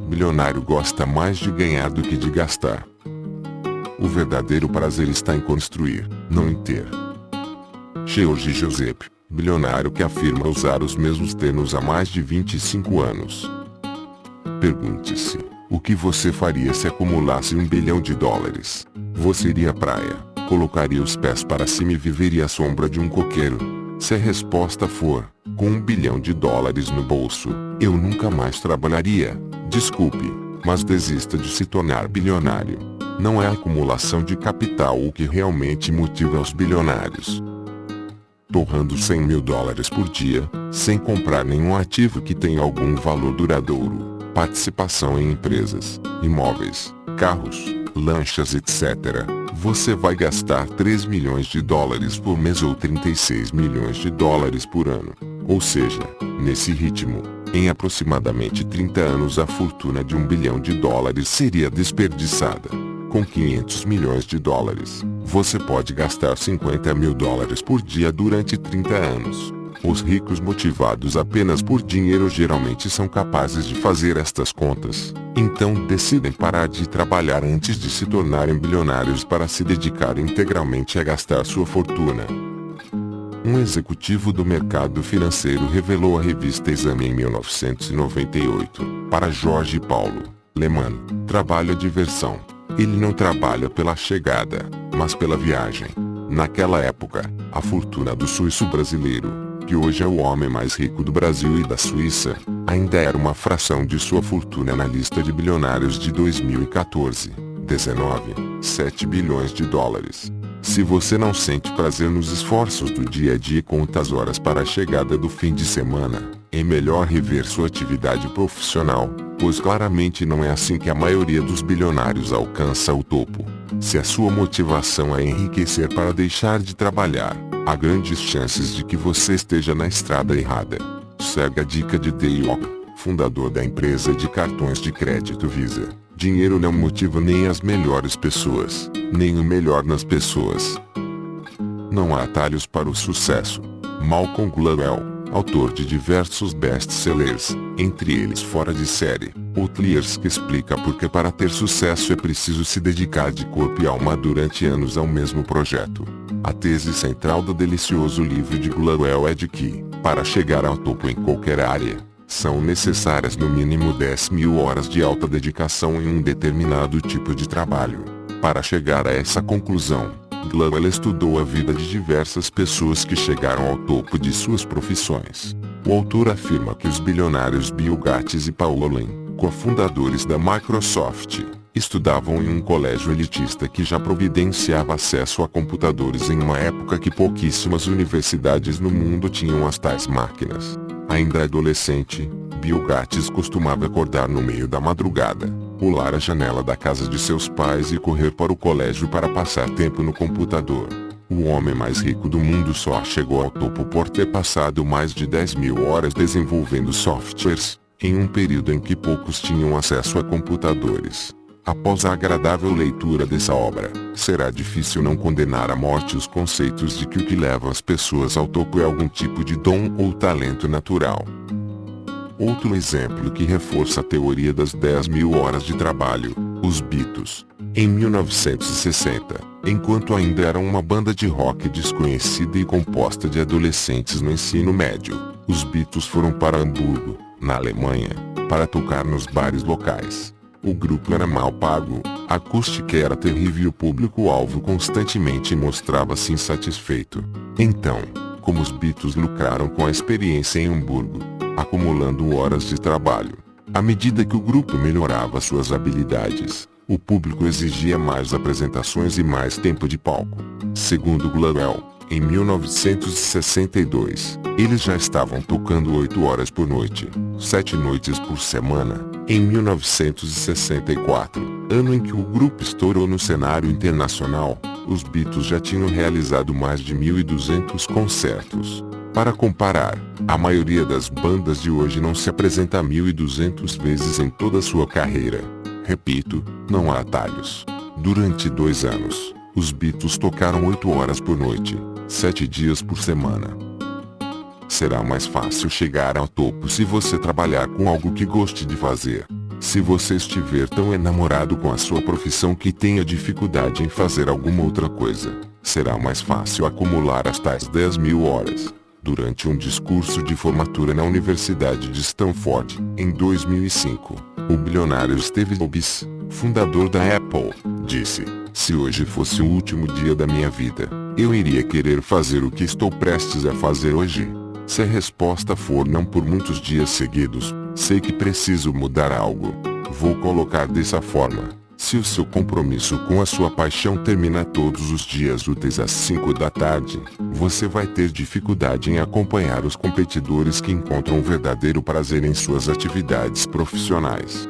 Bilionário gosta mais de ganhar do que de gastar. O verdadeiro prazer está em construir, não em ter. George Joseph, bilionário que afirma usar os mesmos termos há mais de 25 anos. Pergunte-se, o que você faria se acumulasse $1 bilhão? Você iria à praia, colocaria os pés para cima e viveria à sombra de um coqueiro? Se a resposta for, com $1 bilhão no bolso, eu nunca mais trabalharia. Desculpe, mas desista de se tornar bilionário. Não é a acumulação de capital o que realmente motiva os bilionários. Torrando $100 mil por dia, sem comprar nenhum ativo que tenha algum valor duradouro, participação em empresas, imóveis, carros, lanchas etc., você vai gastar $3 milhões por mês ou $36 milhões por ano. Ou seja, nesse ritmo, em aproximadamente 30 anos a fortuna de $1 bilhão seria desperdiçada. Com $500 milhões, você pode gastar $50 mil por dia durante 30 anos. Os ricos motivados apenas por dinheiro geralmente são capazes de fazer estas contas. Então decidem parar de trabalhar antes de se tornarem bilionários para se dedicar integralmente a gastar sua fortuna. Um executivo do mercado financeiro revelou à revista Exame em 1998, para Jorge Paulo Lemann, trabalho é diversão. Ele não trabalha pela chegada, mas pela viagem. Naquela época, a fortuna do suíço brasileiro, que hoje é o homem mais rico do Brasil e da Suíça, ainda era uma fração de sua fortuna na lista de bilionários de 2014, 7 bilhões. Se você não sente prazer nos esforços do dia a dia e conta as horas para a chegada do fim de semana, é melhor rever sua atividade profissional, pois claramente não é assim que a maioria dos bilionários alcança o topo. Se a sua motivação é enriquecer para deixar de trabalhar, há grandes chances de que você esteja na estrada errada. Segue a dica de Dale Ock, fundador da empresa de cartões de crédito Visa. Dinheiro não motiva nem as melhores pessoas, nem o melhor nas pessoas. Não há atalhos para o sucesso. Malcolm Gladwell, autor de diversos best-sellers, entre eles Fora de Série, Outliers, que explica por que para ter sucesso é preciso se dedicar de corpo e alma durante anos ao mesmo projeto. A tese central do delicioso livro de Gladwell é de que, para chegar ao topo em qualquer área, são necessárias no mínimo 10 mil horas de alta dedicação em um determinado tipo de trabalho. Para chegar a essa conclusão, Gladwell estudou a vida de diversas pessoas que chegaram ao topo de suas profissões. O autor afirma que os bilionários Bill Gates e Paul Allen, cofundadores da Microsoft, estudavam em um colégio elitista que já providenciava acesso a computadores em uma época que pouquíssimas universidades no mundo tinham as tais máquinas. Ainda adolescente, Bill Gates costumava acordar no meio da madrugada, pular a janela da casa de seus pais e correr para o colégio para passar tempo no computador. O homem mais rico do mundo só chegou ao topo por ter passado mais de 10 mil horas desenvolvendo softwares, em um período em que poucos tinham acesso a computadores. Após a agradável leitura dessa obra, será difícil não condenar à morte os conceitos de que o que leva as pessoas ao topo é algum tipo de dom ou talento natural. Outro exemplo que reforça a teoria das 10 mil horas de trabalho, os Beatles. Em 1960, enquanto ainda eram uma banda de rock desconhecida e composta de adolescentes no ensino médio, os Beatles foram para Hamburgo, na Alemanha, para tocar nos bares locais. O grupo era mal pago, a acústica era terrível e o público-alvo constantemente mostrava-se insatisfeito. Então, como os Beatles lucraram com a experiência em Hamburgo, acumulando horas de trabalho, à medida que o grupo melhorava suas habilidades, o público exigia mais apresentações e mais tempo de palco. Segundo Gladwell, em 1962, eles já estavam tocando 8 horas por noite, 7 noites por semana. Em 1964, ano em que o grupo estourou no cenário internacional, os Beatles já tinham realizado mais de 1.200 concertos. Para comparar, a maioria das bandas de hoje não se apresenta 1.200 vezes em toda sua carreira. Repito, não há atalhos. Durante 2 anos, os Beatles tocaram 8 horas por noite, 7 dias por semana. Será mais fácil chegar ao topo se você trabalhar com algo que goste de fazer. Se você estiver tão enamorado com a sua profissão que tenha dificuldade em fazer alguma outra coisa, será mais fácil acumular as tais 10.000 horas. Durante um discurso de formatura na Universidade de Stanford, em 2005, o bilionário Steve Jobs, fundador da Apple, disse: "Se hoje fosse o último dia da minha vida, eu iria querer fazer o que estou prestes a fazer hoje. Se a resposta for não por muitos dias seguidos, sei que preciso mudar algo. Vou colocar dessa forma. Se o seu compromisso com a sua paixão termina todos os dias úteis às 5 da tarde, você vai ter dificuldade em acompanhar os competidores que encontram verdadeiro prazer em suas atividades profissionais."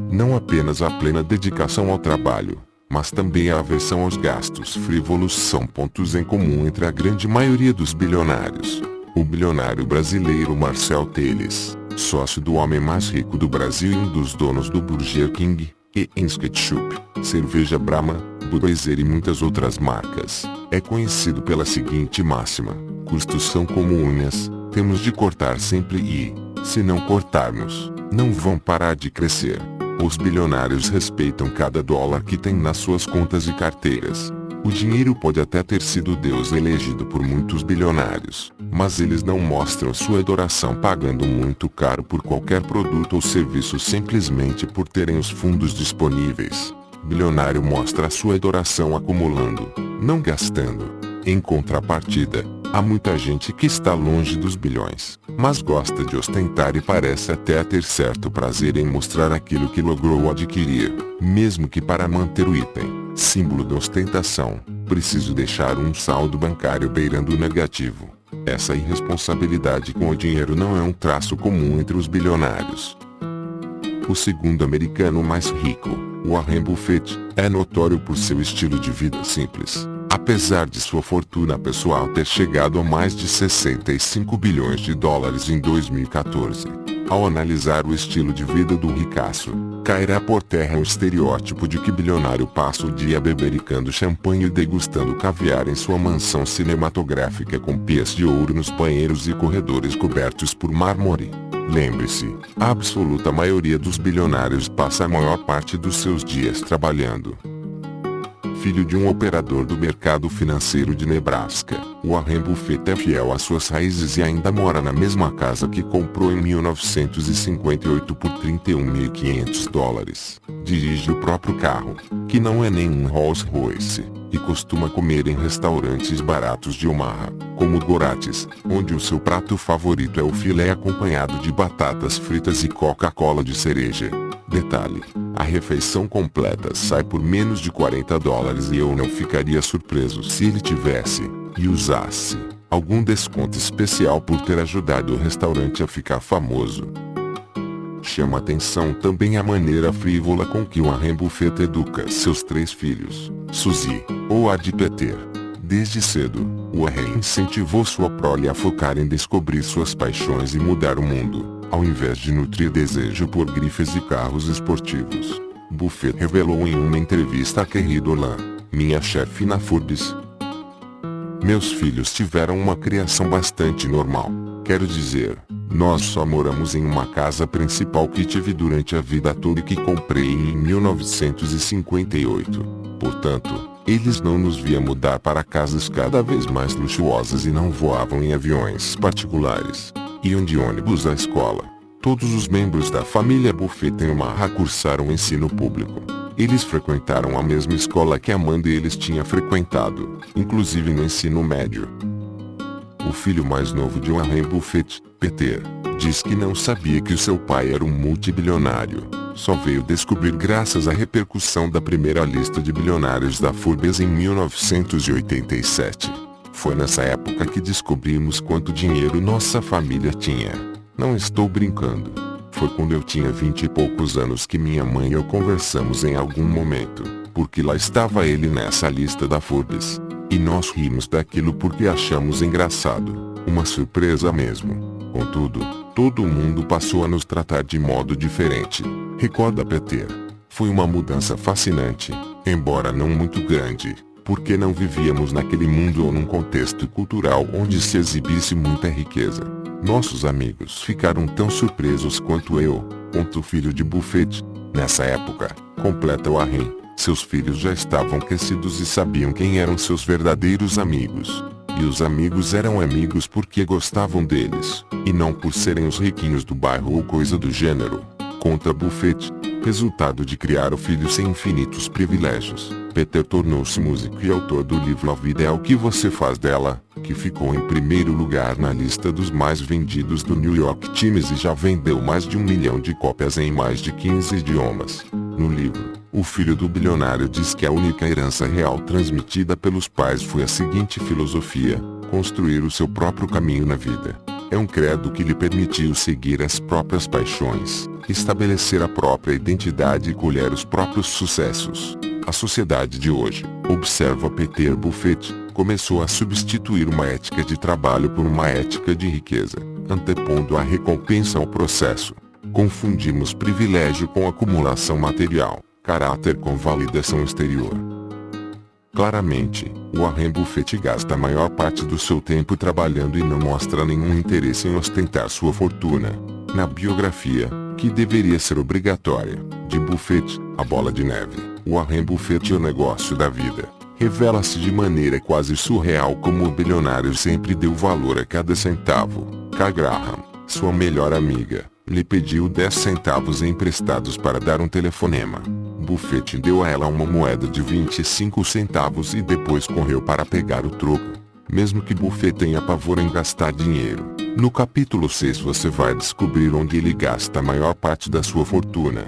Não apenas a plena dedicação ao trabalho, mas também a aversão aos gastos frívolos são pontos em comum entre a grande maioria dos bilionários. O bilionário brasileiro Marcel Telles, sócio do homem mais rico do Brasil e um dos donos do Burger King, e Ketchup, cerveja Brahma, Budweiser e muitas outras marcas, é conhecido pela seguinte máxima: custos são como unhas, temos de cortar sempre e, se não cortarmos, não vão parar de crescer. Os bilionários respeitam cada dólar que têm nas suas contas e carteiras. O dinheiro pode até ter sido Deus elegido por muitos bilionários, mas eles não mostram sua adoração pagando muito caro por qualquer produto ou serviço simplesmente por terem os fundos disponíveis. Bilionário mostra sua adoração acumulando, não gastando. Em contrapartida, há muita gente que está longe dos bilhões, mas gosta de ostentar e parece até ter certo prazer em mostrar aquilo que logrou adquirir, mesmo que para manter o item, símbolo da ostentação, preciso deixar um saldo bancário beirando o negativo. Essa irresponsabilidade com o dinheiro não é um traço comum entre os bilionários. O segundo americano mais rico, Warren Buffett, é notório por seu estilo de vida simples, apesar de sua fortuna pessoal ter chegado a mais de 65 bilhões de dólares em 2014. Ao analisar o estilo de vida do ricaço, cairá por terra o estereótipo de que bilionário passa o dia bebericando champanhe e degustando caviar em sua mansão cinematográfica com pias de ouro nos banheiros e corredores cobertos por mármore. Lembre-se, a absoluta maioria dos bilionários passa a maior parte dos seus dias trabalhando. Filho de um operador do mercado financeiro de Nebraska, Warren Buffett é fiel às suas raízes e ainda mora na mesma casa que comprou em 1958 por $31.500. Dirige o próprio carro, que não é nenhum Rolls Royce, e costuma comer em restaurantes baratos de Omaha, como o Gorates, onde o seu prato favorito é o filé acompanhado de batatas fritas e Coca-Cola de cereja. Detalhe: a refeição completa sai por menos de $40 e eu não ficaria surpreso se ele tivesse, e usasse, algum desconto especial por ter ajudado o restaurante a ficar famoso. Chama atenção também a maneira frívola com que Warren Buffett educa seus 3 filhos, Suzy, ou a de Peter. Desde cedo, Warren incentivou sua prole a focar em descobrir suas paixões e mudar o mundo, ao invés de nutrir desejo por grifes e carros esportivos. Buffett revelou em uma entrevista a Kerry Dolan, minha chefe na Forbes: "Meus filhos tiveram uma criação bastante normal. Quero dizer, nós só moramos em uma casa principal que tive durante a vida toda e que comprei em 1958. Portanto, eles não nos viam mudar para casas cada vez mais luxuosas e não voavam em aviões particulares. Iam de ônibus à escola. Todos os membros da família Buffett em Omaha cursaram o ensino público. Eles frequentaram a mesma escola que a mãe deles tinha frequentado, inclusive no ensino médio." O filho mais novo de Warren Buffett, Peter, diz que não sabia que o seu pai era um multibilionário. Só veio descobrir graças à repercussão da primeira lista de bilionários da Forbes em 1987. "Foi nessa época que descobrimos quanto dinheiro nossa família tinha. Não estou brincando. Foi quando eu tinha 20 e poucos anos que minha mãe e eu conversamos em algum momento, porque lá estava ele nessa lista da Forbes. E nós rimos daquilo porque achamos engraçado, uma surpresa mesmo. Contudo, todo mundo passou a nos tratar de modo diferente", recorda Peter. "Foi uma mudança fascinante, embora não muito grande, porque não vivíamos naquele mundo ou num contexto cultural onde se exibisse muita riqueza. Nossos amigos ficaram tão surpresos quanto eu, Filho de Buffett. Nessa época, completa Warren, seus filhos já estavam crescidos e sabiam quem eram seus verdadeiros amigos. E os amigos eram amigos porque gostavam deles, e não por serem os riquinhos do bairro ou coisa do gênero. Conta Buffett. Resultado de criar o filho sem infinitos privilégios, Peter tornou-se músico e autor do livro A Vida é o que Você Faz Dela, que ficou em primeiro lugar na lista dos mais vendidos do New York Times e já vendeu mais de 1 milhão de cópias em mais de 15 idiomas. No livro, o filho do bilionário diz que a única herança real transmitida pelos pais foi a seguinte filosofia: construir o seu próprio caminho na vida. É um credo que lhe permitiu seguir as próprias paixões, estabelecer a própria identidade e colher os próprios sucessos. A sociedade de hoje, observa Peter Buffett, começou a substituir uma ética de trabalho por uma ética de riqueza, antepondo a recompensa ao processo. Confundimos privilégio com acumulação material, caráter com validação exterior. Claramente, Warren Buffett gasta a maior parte do seu tempo trabalhando e não mostra nenhum interesse em ostentar sua fortuna. Na biografia, que deveria ser obrigatória, de Buffett, A Bola de Neve, Warren Buffett e o Negócio da Vida, revela-se de maneira quase surreal como o bilionário sempre deu valor a cada centavo. K. Graham, sua melhor amiga, lhe pediu 10 centavos emprestados para dar um telefonema. Buffett deu a ela uma moeda de 25 centavos e depois correu para pegar o troco. Mesmo que Buffett tenha pavor em gastar dinheiro, no capítulo 6 você vai descobrir onde ele gasta a maior parte da sua fortuna.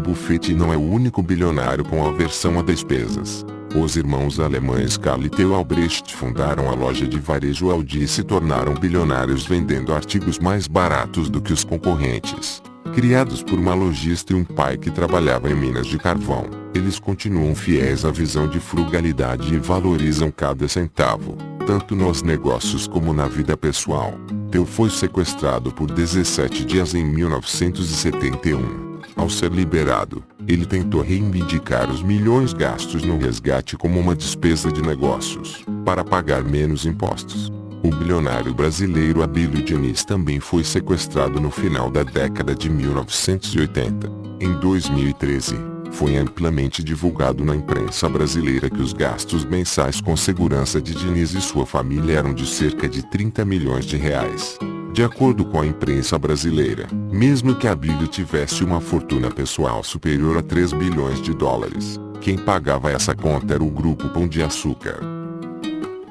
Buffett não é o único bilionário com aversão a despesas. Os irmãos alemães Carl e Theo Albrecht fundaram a loja de varejo Aldi e se tornaram bilionários vendendo artigos mais baratos do que os concorrentes. Criados por uma lojista e um pai que trabalhava em minas de carvão, eles continuam fiéis à visão de frugalidade e valorizam cada centavo, tanto nos negócios como na vida pessoal. Theo foi sequestrado por 17 dias em 1971. Ao ser liberado, ele tentou reivindicar os milhões gastos no resgate como uma despesa de negócios, para pagar menos impostos. O bilionário brasileiro Abílio Diniz também foi sequestrado no final da década de 1980. Em 2013, foi amplamente divulgado na imprensa brasileira que os gastos mensais com segurança de Diniz e sua família eram de cerca de 30 milhões de reais. De acordo com a imprensa brasileira, mesmo que Abílio tivesse uma fortuna pessoal superior a 3 bilhões de dólares, quem pagava essa conta era o Grupo Pão de Açúcar.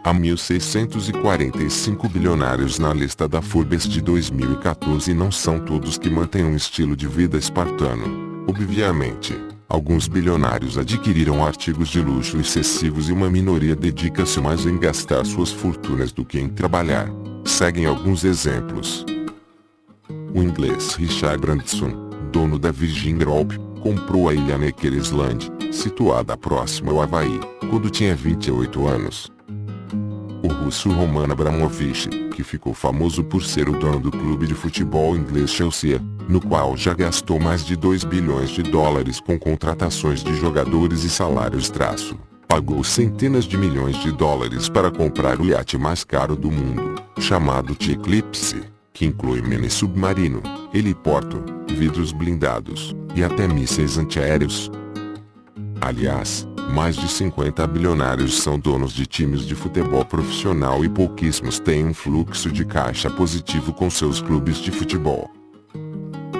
Há 1.645 bilionários na lista da Forbes de 2014 e não são todos que mantêm um estilo de vida espartano. Obviamente, alguns bilionários adquiriram artigos de luxo excessivos e uma minoria dedica-se mais em gastar suas fortunas do que em trabalhar. Seguem alguns exemplos. O inglês Richard Branson, dono da Virgin Group, comprou a ilha Necker Island, situada próxima ao Havaí, quando tinha 28 anos. O russo Roman Abramovich, que ficou famoso por ser o dono do clube de futebol inglês Chelsea, no qual já gastou mais de 2 bilhões de dólares com contratações de jogadores e salários traço, pagou centenas de milhões de dólares para comprar o iate mais caro do mundo, chamado Eclipse, que inclui mini submarino, heliporto, vidros blindados, e até mísseis antiaéreos. Aliás, mais de 50 bilionários são donos de times de futebol profissional e pouquíssimos têm um fluxo de caixa positivo com seus clubes de futebol.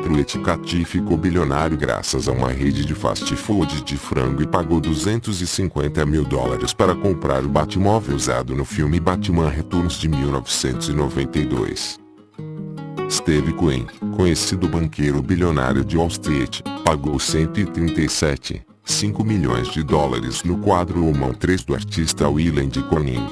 Truett Cathy ficou bilionário graças a uma rede de fast food de frango e pagou 250 mil dólares para comprar o Batmóvel usado no filme Batman Returns de 1992. Steve Cohen, conhecido banqueiro bilionário de Wall Street, pagou 137,5 milhões de dólares no quadro O Mão 3 do artista Willem de Kooning.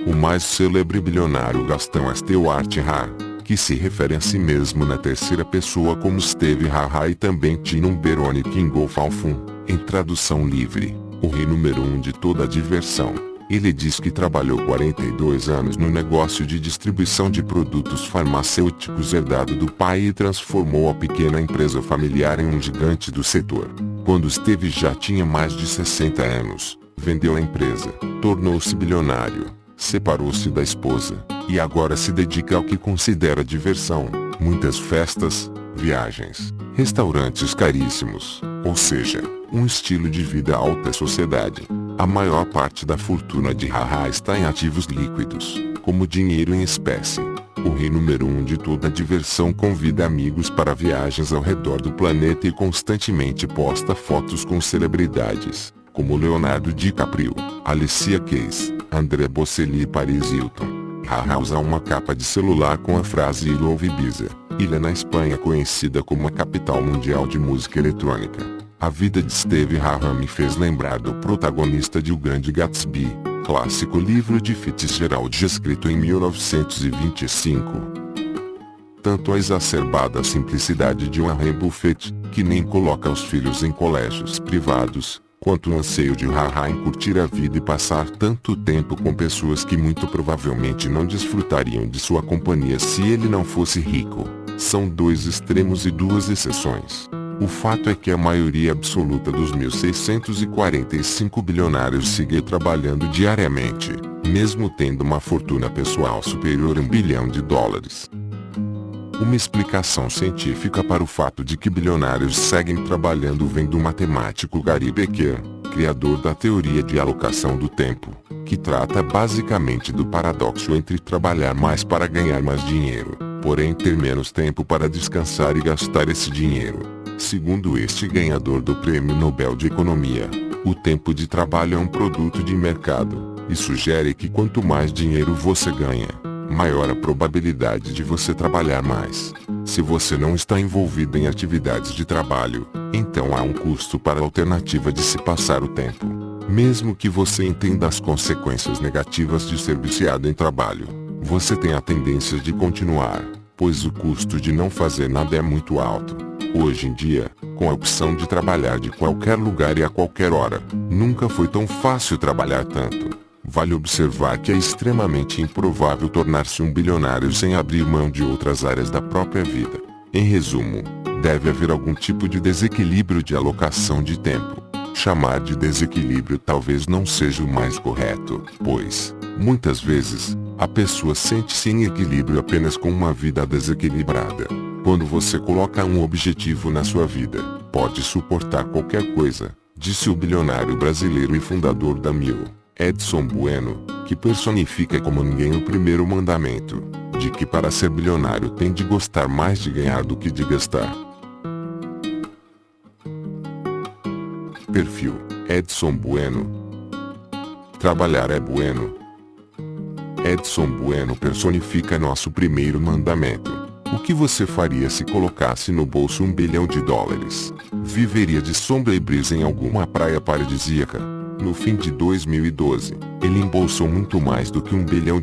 O mais célebre bilionário Gastão Stewart Haar, que se refere a si mesmo na terceira pessoa como Steve Haha e também Tino Beroni King of Alfun, em tradução livre, o rei número 1 de toda a diversão. Ele diz que trabalhou 42 anos no negócio de distribuição de produtos farmacêuticos herdado do pai e transformou a pequena empresa familiar em um gigante do setor. Quando Steve já tinha mais de 60 anos, vendeu a empresa, tornou-se bilionário, separou-se da esposa, e agora se dedica ao que considera diversão, muitas festas, viagens, restaurantes caríssimos, ou seja, um estilo de vida alta sociedade. A maior parte da fortuna de Haha está em ativos líquidos, como dinheiro em espécie. O rei número 1 de toda a diversão convida amigos para viagens ao redor do planeta e constantemente posta fotos com celebridades, como Leonardo DiCaprio, Alicia Keys, Andrea Bocelli e Paris Hilton. Haha usa uma capa de celular com a frase I Love Ibiza, ilha na Espanha conhecida como a capital mundial de música eletrônica. A vida de Steve Haha me fez lembrar do protagonista de O Grande Gatsby, clássico livro de Fitzgerald escrito em 1925. Tanto a exacerbada simplicidade de Warren Buffett, que nem coloca os filhos em colégios privados, quanto o anseio de Haha em curtir a vida e passar tanto tempo com pessoas que muito provavelmente não desfrutariam de sua companhia se ele não fosse rico, são dois extremos e duas exceções. O fato é que a maioria absoluta dos 1.645 bilionários segue trabalhando diariamente, mesmo tendo uma fortuna pessoal superior a $1 bilhão. Uma explicação científica para o fato de que bilionários seguem trabalhando vem do matemático Gary Becker, criador da teoria de alocação do tempo, que trata basicamente do paradoxo entre trabalhar mais para ganhar mais dinheiro, porém ter menos tempo para descansar e gastar esse dinheiro. Segundo este ganhador do Prêmio Nobel de Economia, o tempo de trabalho é um produto de mercado, e sugere que quanto mais dinheiro você ganha, maior a probabilidade de você trabalhar mais. Se você não está envolvido em atividades de trabalho, então há um custo para a alternativa de se passar o tempo. Mesmo que você entenda as consequências negativas de ser viciado em trabalho, você tem a tendência de continuar, pois o custo de não fazer nada é muito alto. Hoje em dia, com a opção de trabalhar de qualquer lugar e a qualquer hora, nunca foi tão fácil trabalhar tanto. Vale observar que é extremamente improvável tornar-se um bilionário sem abrir mão de outras áreas da própria vida. Em resumo, deve haver algum tipo de desequilíbrio de alocação de tempo. Chamar de desequilíbrio talvez não seja o mais correto, pois, muitas vezes, a pessoa sente-se em equilíbrio apenas com uma vida desequilibrada. Quando você coloca um objetivo na sua vida, pode suportar qualquer coisa, disse o bilionário brasileiro e fundador da Mil, Edson Bueno, que personifica como ninguém o primeiro mandamento, de que para ser bilionário tem de gostar mais de ganhar do que de gastar. Perfil: Edson Bueno. Trabalhar é bueno. Edson Bueno personifica nosso primeiro mandamento. O que você faria se colocasse no bolso $1 bilhão? Viveria de sombra e brisa em alguma praia paradisíaca. No fim de 2012, ele embolsou muito mais do que $1 bilhão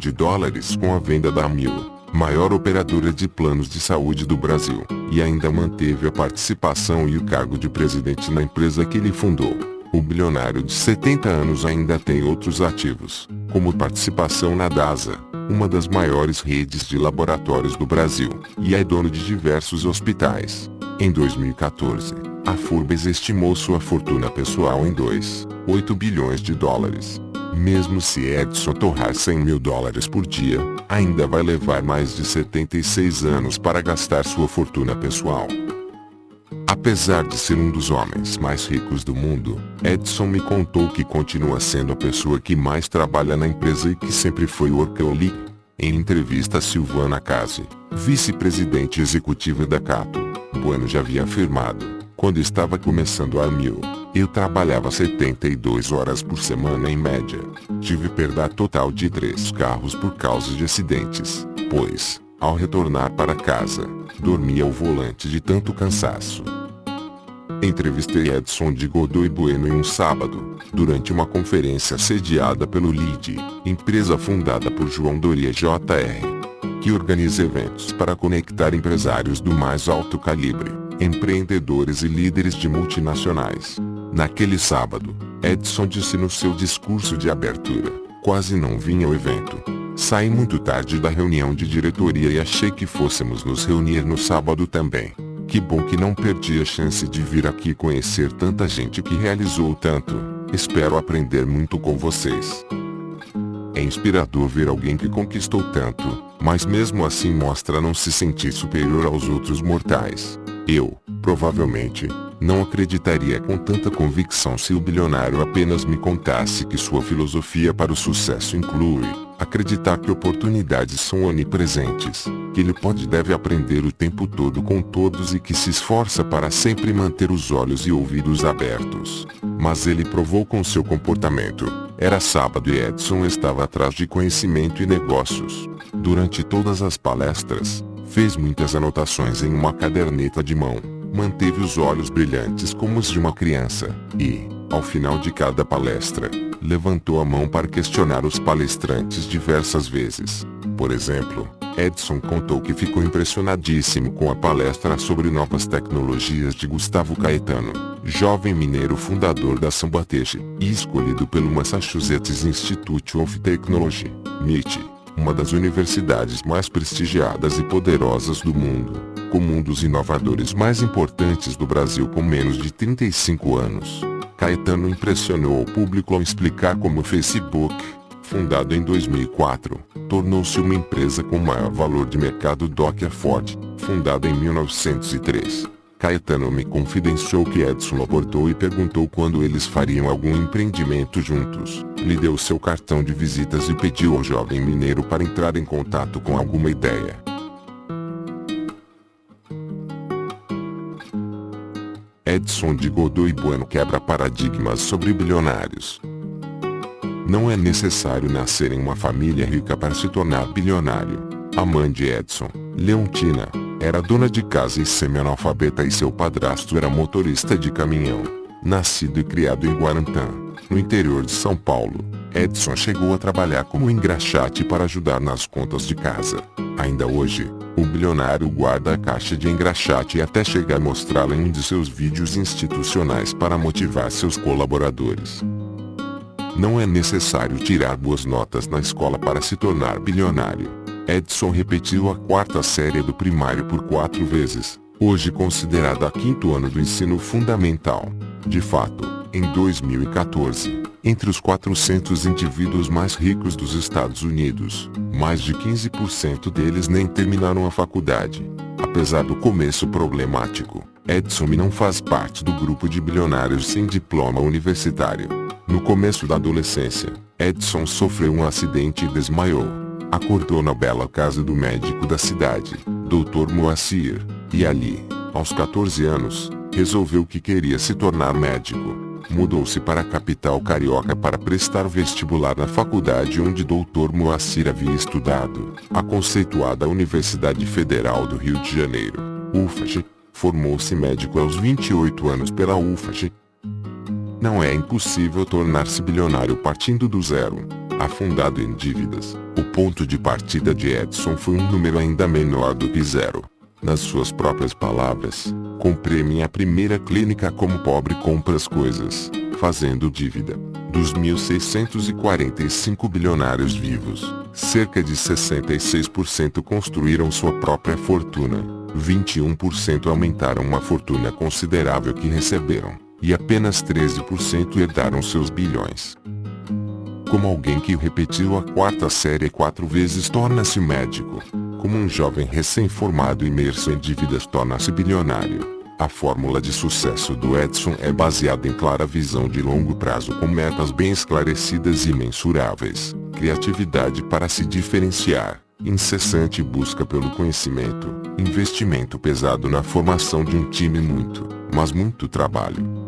com a venda da Amil, maior operadora de planos de saúde do Brasil, e ainda manteve a participação e o cargo de presidente na empresa que ele fundou. O bilionário de 70 anos ainda tem outros ativos, como participação na DASA, uma das maiores redes de laboratórios do Brasil, e é dono de diversos hospitais. Em 2014, a Forbes estimou sua fortuna pessoal em $2,8 bilhões. Mesmo se Edson torrar $100 mil por dia, ainda vai levar mais de 76 anos para gastar sua fortuna pessoal. Apesar de ser um dos homens mais ricos do mundo, Edson me contou que continua sendo a pessoa que mais trabalha na empresa e que sempre foi workaholic. Em entrevista a Silvana Casi, vice-presidente executiva da Cato, Bueno já havia afirmado: quando estava começando a Amil, eu trabalhava 72 horas por semana em média. Tive perda total de 3 carros por causa de acidentes, pois, ao retornar para casa, dormia ao volante de tanto cansaço. Entrevistei Edson de Godoy Bueno em um sábado, durante uma conferência sediada pelo LID, empresa fundada por João Doria Jr., que organiza eventos para conectar empresários do mais alto calibre, empreendedores e líderes de multinacionais. Naquele sábado, Edson disse no seu discurso de abertura: quase não vim ao evento. Saí muito tarde da reunião de diretoria e achei que fôssemos nos reunir no sábado também. Que bom que não perdi a chance de vir aqui conhecer tanta gente que realizou tanto. Espero aprender muito com vocês. É inspirador ver alguém que conquistou tanto, mas mesmo assim mostra não se sentir superior aos outros mortais. Eu, provavelmente, não acreditaria com tanta convicção se o bilionário apenas me contasse que sua filosofia para o sucesso inclui acreditar que oportunidades são onipresentes, que ele pode e deve aprender o tempo todo com todos e que se esforça para sempre manter os olhos e ouvidos abertos. Mas ele provou com seu comportamento. Era sábado e Edson estava atrás de conhecimento e negócios. Durante todas as palestras, fez muitas anotações em uma caderneta de mão, manteve os olhos brilhantes como os de uma criança, e, ao final de cada palestra, levantou a mão para questionar os palestrantes diversas vezes. Por exemplo, Edson contou que ficou impressionadíssimo com a palestra sobre novas tecnologias de Gustavo Caetano, jovem mineiro fundador da Sambatech, e escolhido pelo Massachusetts Institute of Technology, MIT, uma das universidades mais prestigiadas e poderosas do mundo, como um dos inovadores mais importantes do Brasil com menos de 35 anos. Caetano impressionou o público ao explicar como o Facebook, fundado em 2004, tornou-se uma empresa com maior valor de mercado do que a Ford, fundada em 1903. Caetano me confidenciou que Edson abordou e perguntou quando eles fariam algum empreendimento juntos. Lhe deu seu cartão de visitas e pediu ao jovem mineiro para entrar em contato com alguma ideia. Edson de Godoy Bueno quebra paradigmas sobre bilionários. Não é necessário nascer em uma família rica para se tornar bilionário. A mãe de Edson, Leontina, era dona de casa e semi-analfabeta e seu padrasto era motorista de caminhão. Nascido e criado em Guarantã, no interior de São Paulo, Edson chegou a trabalhar como engraxate para ajudar nas contas de casa. Ainda hoje, o bilionário guarda a caixa de engraxate e até chega a mostrá-la em um de seus vídeos institucionais para motivar seus colaboradores. Não é necessário tirar boas notas na escola para se tornar bilionário. Edson repetiu a quarta série do primário por 4 vezes, hoje considerada a 5º ano do ensino fundamental. De fato, em 2014, entre os 400 indivíduos mais ricos dos Estados Unidos, mais de 15% deles nem terminaram a faculdade. Apesar do começo problemático, Edson não faz parte do grupo de bilionários sem diploma universitário. No começo da adolescência, Edson sofreu um acidente e desmaiou. Acordou na bela casa do médico da cidade, Dr. Moacir, e ali, aos 14 anos, resolveu que queria se tornar médico. Mudou-se para a capital carioca para prestar vestibular na faculdade onde Dr. Moacir havia estudado, a conceituada Universidade Federal do Rio de Janeiro, UFAJ. Formou-se médico aos 28 anos pela UFAJ. Não é impossível tornar-se bilionário partindo do zero. Afundado em dívidas, o ponto de partida de Edson foi um número ainda menor do que zero. Nas suas próprias palavras, comprei minha primeira clínica como pobre compra as coisas, fazendo dívida. Dos 1.645 bilionários vivos, cerca de 66% construíram sua própria fortuna, 21% aumentaram uma fortuna considerável que receberam, e apenas 13% herdaram seus bilhões. Como alguém que repetiu a quarta série 4 vezes torna-se médico. Como um jovem recém-formado imerso em dívidas torna-se bilionário. A fórmula de sucesso do Edson é baseada em clara visão de longo prazo com metas bem esclarecidas e mensuráveis, criatividade para se diferenciar, incessante busca pelo conhecimento, investimento pesado na formação de um time mas muito trabalho.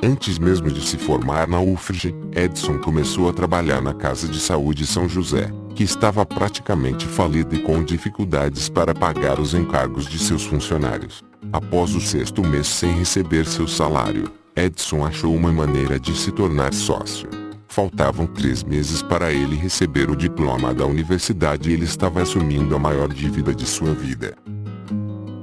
Antes mesmo de se formar na UFRJ, Edson começou a trabalhar na Casa de Saúde São José, que estava praticamente falida e com dificuldades para pagar os encargos de seus funcionários. Após o 6º mês sem receber seu salário, Edson achou uma maneira de se tornar sócio. Faltavam 3 meses para ele receber o diploma da universidade e ele estava assumindo a maior dívida de sua vida.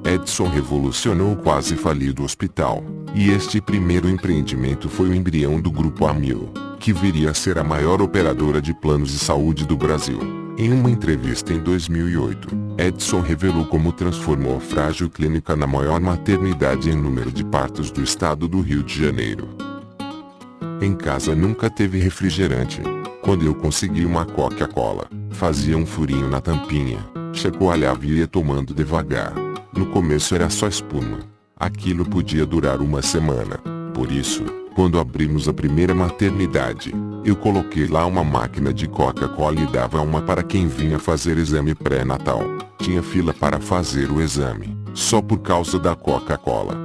Edson revolucionou o quase falido hospital, e este primeiro empreendimento foi o embrião do Grupo Amil, que viria a ser a maior operadora de planos de saúde do Brasil. Em uma entrevista em 2008, Edson revelou como transformou a frágil clínica na maior maternidade em número de partos do estado do Rio de Janeiro. Em casa nunca teve refrigerante. Quando eu consegui uma Coca-Cola, fazia um furinho na tampinha, chacoalhava e ia tomando devagar. No começo era só espuma. Aquilo podia durar uma semana. Por isso, quando abrimos a primeira maternidade, eu coloquei lá uma máquina de Coca-Cola e dava uma para quem vinha fazer exame pré-natal. Tinha fila para fazer o exame, só por causa da Coca-Cola.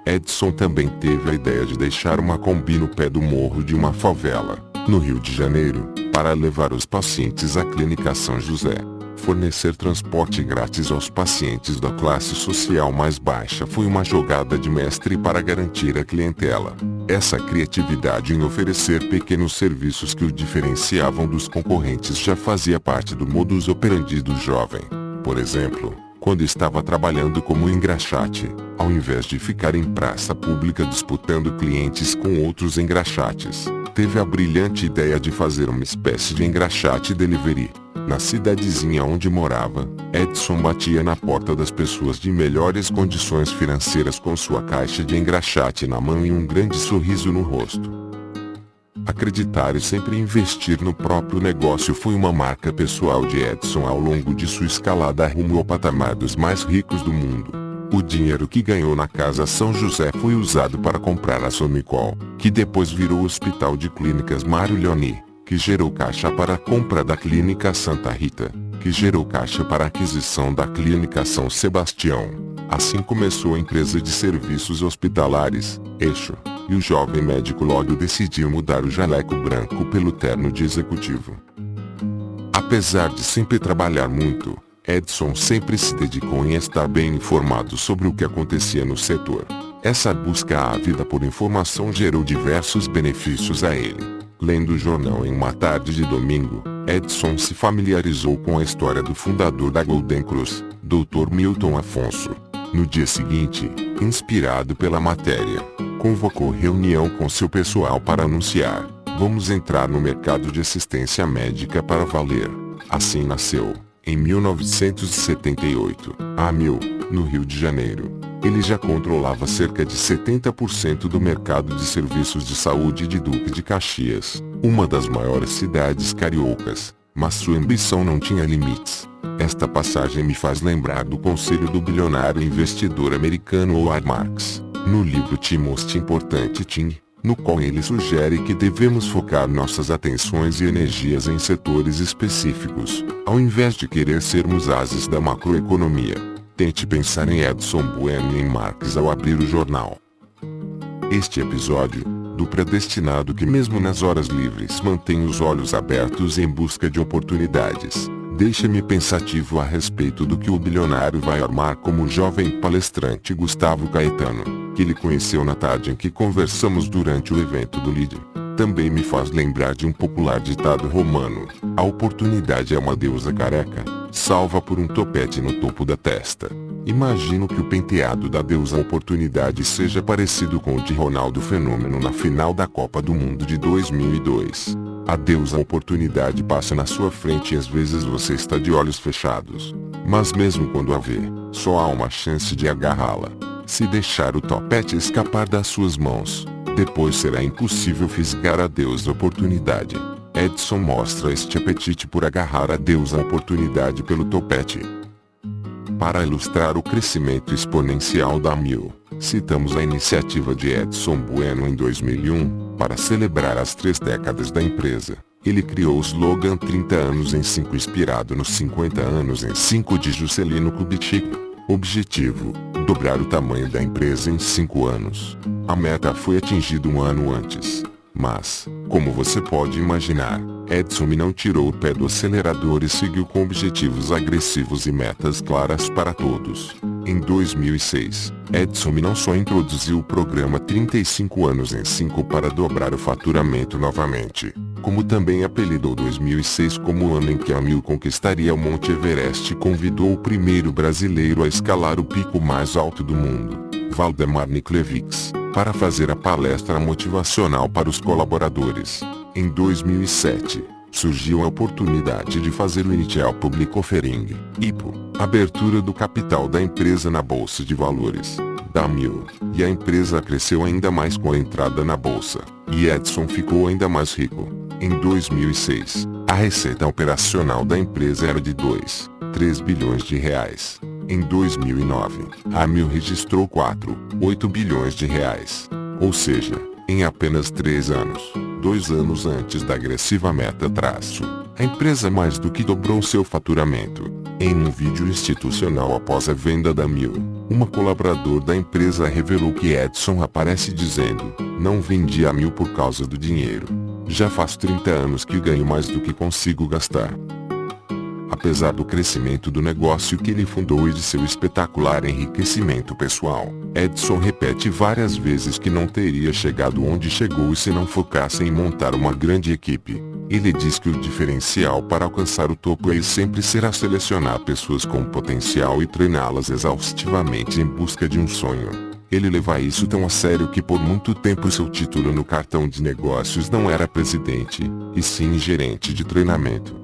Edson também teve a ideia de deixar uma Kombi no pé do morro de uma favela, no Rio de Janeiro, para levar os pacientes à Clínica São José. Fornecer transporte grátis aos pacientes da classe social mais baixa foi uma jogada de mestre para garantir a clientela. Essa criatividade em oferecer pequenos serviços que o diferenciavam dos concorrentes já fazia parte do modus operandi do jovem. Por exemplo, quando estava trabalhando como engraxate, ao invés de ficar em praça pública disputando clientes com outros engraxates, teve a brilhante ideia de fazer uma espécie de engraxate delivery. Na cidadezinha onde morava, Edson batia na porta das pessoas de melhores condições financeiras com sua caixa de engraxate na mão e um grande sorriso no rosto. Acreditar e sempre investir no próprio negócio foi uma marca pessoal de Edson ao longo de sua escalada rumo ao patamar dos mais ricos do mundo. O dinheiro que ganhou na Casa São José foi usado para comprar a Somicol, que depois virou o Hospital de Clínicas Mário Leoni, que gerou caixa para a compra da Clínica Santa Rita, que gerou caixa para a aquisição da Clínica São Sebastião. Assim começou a empresa de serviços hospitalares, Eixo, e o jovem médico logo decidiu mudar o jaleco branco pelo terno de executivo. Apesar de sempre trabalhar muito, Edson sempre se dedicou em estar bem informado sobre o que acontecia no setor. Essa busca ávida por informação gerou diversos benefícios a ele. Lendo o jornal em uma tarde de domingo, Edson se familiarizou com a história do fundador da Golden Cross, Dr. Milton Afonso. No dia seguinte, inspirado pela matéria, convocou reunião com seu pessoal para anunciar: vamos entrar no mercado de assistência médica para valer. Assim nasceu, em 1978, a Amil, no Rio de Janeiro. Ele já controlava cerca de 70% do mercado de serviços de saúde de Duque de Caxias, uma das maiores cidades cariocas, mas sua ambição não tinha limites. Esta passagem me faz lembrar do conselho do bilionário investidor americano Howard Marks, no livro The Most Important Thing, no qual ele sugere que devemos focar nossas atenções e energias em setores específicos, ao invés de querer sermos ases da macroeconomia. Tente pensar em Edson Bueno e em Marx ao abrir o jornal. Este episódio, do predestinado que mesmo nas horas livres mantém os olhos abertos em busca de oportunidades, deixa-me pensativo a respeito do que o bilionário vai armar como o jovem palestrante Gustavo Caetano, que ele conheceu na tarde em que conversamos durante o evento do Líder. Também me faz lembrar de um popular ditado romano: a oportunidade é uma deusa careca, salva por um topete no topo da testa. Imagino que o penteado da deusa oportunidade seja parecido com o de Ronaldo Fenômeno na final da Copa do Mundo de 2002. A deusa oportunidade passa na sua frente e às vezes você está de olhos fechados. Mas mesmo quando a vê, só há uma chance de agarrá-la. Se deixar o topete escapar das suas mãos, depois será impossível fisgar a deusa oportunidade. Edson mostra este apetite por agarrar a deusa oportunidade pelo topete. Para ilustrar o crescimento exponencial da Amil, citamos a iniciativa de Edson Bueno em 2001, para celebrar as 3 décadas da empresa. Ele criou o slogan 30 anos em 5 inspirado nos 50 anos em 5 de Juscelino Kubitschek. Objetivo: dobrar o tamanho da empresa em 5 anos. A meta foi atingida um ano antes. Mas, como você pode imaginar, Edson não tirou o pé do acelerador e seguiu com objetivos agressivos e metas claras para todos. Em 2006, Edson não só introduziu o programa 35 anos em 5 para dobrar o faturamento novamente, como também apelidou 2006 como o ano em que a Amil conquistaria o Monte Everest e convidou o primeiro brasileiro a escalar o pico mais alto do mundo, Valdemar Niklevich, para fazer a palestra motivacional para os colaboradores. Em 2007, surgiu a oportunidade de fazer o Initial Public Offering, IPO, abertura do capital da empresa na Bolsa de Valores, da Amil, e a empresa cresceu ainda mais com a entrada na Bolsa, e Edson ficou ainda mais rico. Em 2006, a receita operacional da empresa era de 2,3 bilhões de reais. Em 2009, a Amil registrou 4,8 bilhões de reais. Ou seja, em apenas 3 anos, 2 anos antes da agressiva meta traço, a empresa mais do que dobrou seu faturamento. Em um vídeo institucional após a venda da Amil, uma colaborador da empresa revelou que Edson aparece dizendo: "Não vendi a Amil por causa do dinheiro. Já faz 30 anos que ganho mais do que consigo gastar." Apesar do crescimento do negócio que ele fundou e de seu espetacular enriquecimento pessoal, Edson repete várias vezes que não teria chegado onde chegou se não focasse em montar uma grande equipe. Ele diz que o diferencial para alcançar o topo é sempre será selecionar pessoas com potencial e treiná-las exaustivamente em busca de um sonho. Ele leva isso tão a sério que por muito tempo seu título no cartão de negócios não era presidente, e sim gerente de treinamento.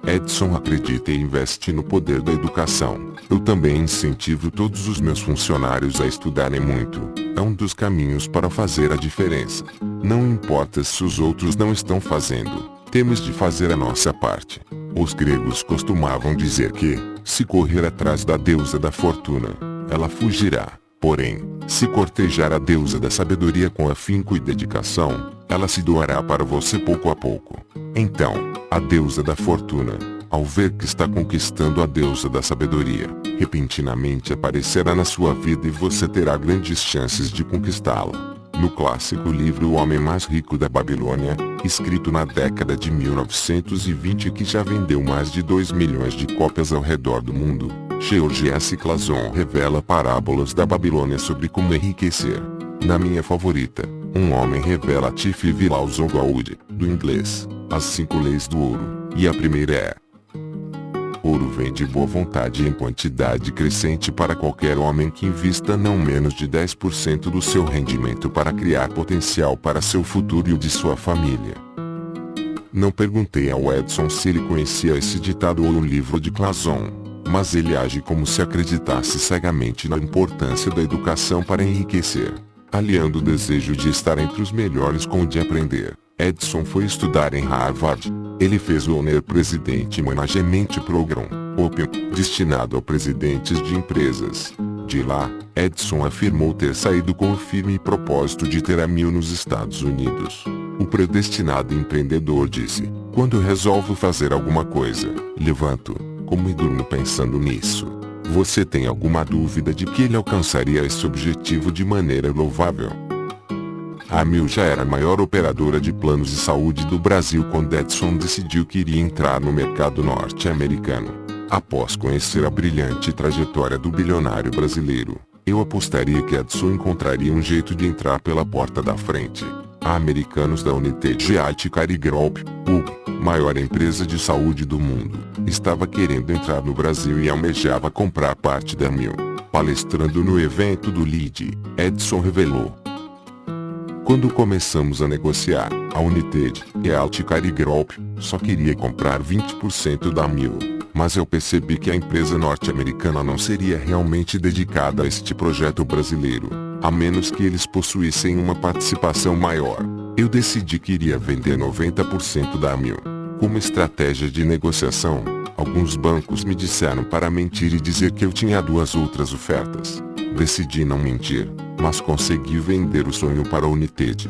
Edson acredita e investe no poder da educação. "Eu também incentivo todos os meus funcionários a estudarem muito. É um dos caminhos para fazer a diferença. Não importa se os outros não estão fazendo, temos de fazer a nossa parte." Os gregos costumavam dizer que, se correr atrás da deusa da fortuna, ela fugirá. Porém, se cortejar a deusa da sabedoria com afinco e dedicação, ela se doará para você pouco a pouco. Então, a deusa da fortuna, ao ver que está conquistando a deusa da sabedoria, repentinamente aparecerá na sua vida e você terá grandes chances de conquistá-la. No clássico livro O Homem Mais Rico da Babilônia, escrito na década de 1920 e que já vendeu mais de 2 milhões de cópias ao redor do mundo, George S. Clason revela parábolas da Babilônia sobre como enriquecer. Na minha favorita, um homem revela Tifl Lawson Gold, do inglês, as 5 leis do ouro, e a primeira é: ouro vem de boa vontade em quantidade crescente para qualquer homem que invista não menos de 10% do seu rendimento para criar potencial para seu futuro e o de sua família. Não perguntei ao Edson se ele conhecia esse ditado ou o livro de Clason, mas ele age como se acreditasse cegamente na importância da educação para enriquecer. Aliando o desejo de estar entre os melhores com o de aprender, Edson foi estudar em Harvard. Ele fez o Honor President Management Program, OPM, destinado a presidentes de empresas. De lá, Edson afirmou ter saído com o firme propósito de ter a Amil nos Estados Unidos. O predestinado empreendedor disse: "Quando resolvo fazer alguma coisa, levanto, como e durmo pensando nisso." Você tem alguma dúvida de que ele alcançaria esse objetivo de maneira louvável? A Amil já era a maior operadora de planos de saúde do Brasil quando Edson decidiu que iria entrar no mercado norte-americano. Após conhecer a brilhante trajetória do bilionário brasileiro, eu apostaria que Edson encontraria um jeito de entrar pela porta da frente. A Americanos da United Healthcare Group, UG, maior empresa de saúde do mundo, estava querendo entrar no Brasil e almejava comprar parte da Amil. Palestrando no evento do LEAD, Edson revelou: "Quando começamos a negociar, a United Healthcare Group só queria comprar 20% da Amil, mas eu percebi que a empresa norte-americana não seria realmente dedicada a este projeto brasileiro, a menos que eles possuíssem uma participação maior. Eu decidi que iria vender 90% da Amil. Como estratégia de negociação, alguns bancos me disseram para mentir e dizer que eu tinha 2 outras ofertas. Decidi não mentir, mas consegui vender o sonho para a United."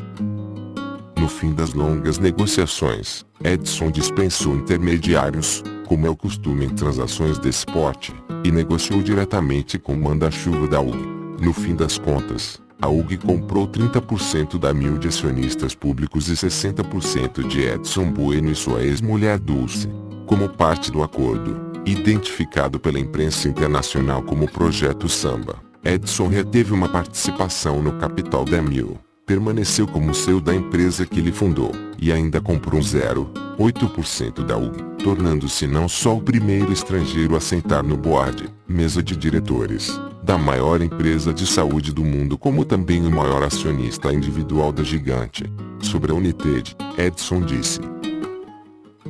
No fim das longas negociações, Edson dispensou intermediários, como é o costume em transações desse porte, e negociou diretamente com o manda-chuva da UG. No fim das contas, a UG comprou 30% da Amil de acionistas públicos e 60% de Edson Bueno e sua ex-mulher Dulce. Como parte do acordo, identificado pela imprensa internacional como Projeto Samba, Edson reteve uma participação no capital da Amil, permaneceu como CEO da empresa que ele fundou, e ainda comprou 0,8% da UG, tornando-se não só o primeiro estrangeiro a sentar no board, mesa de diretores, da maior empresa de saúde do mundo, como também o maior acionista individual da gigante. Sobre a United, Edson disse: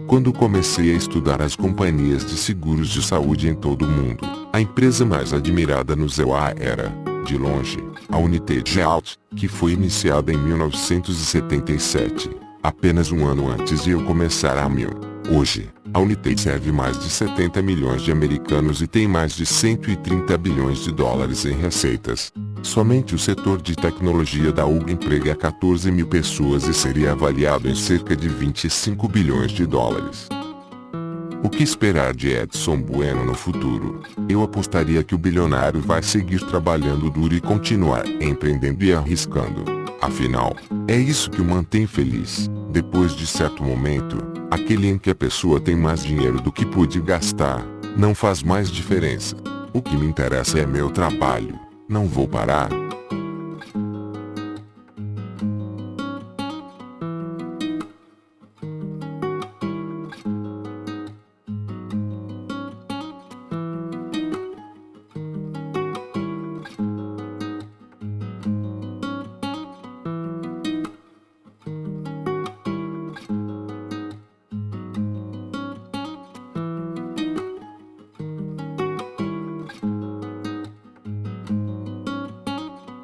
"Quando comecei a estudar as companhias de seguros de saúde em todo o mundo, a empresa mais admirada nos EUA era, de longe, a United Health, que foi iniciada em 1977, apenas um ano antes de eu começar a Amil. Hoje, A United serve mais de 70 milhões de americanos e tem mais de 130 bilhões de dólares em receitas. Somente o setor de tecnologia da UG emprega 14 mil pessoas e seria avaliado em cerca de 25 bilhões de dólares. O que esperar de Edson Bueno no futuro? Eu apostaria que o bilionário vai seguir trabalhando duro e continuar empreendendo e arriscando. Afinal, é isso que o mantém feliz. Depois de certo momento, aquele em que a pessoa tem mais dinheiro do que pôde gastar, não faz mais diferença. O que me interessa é meu trabalho. Não vou parar.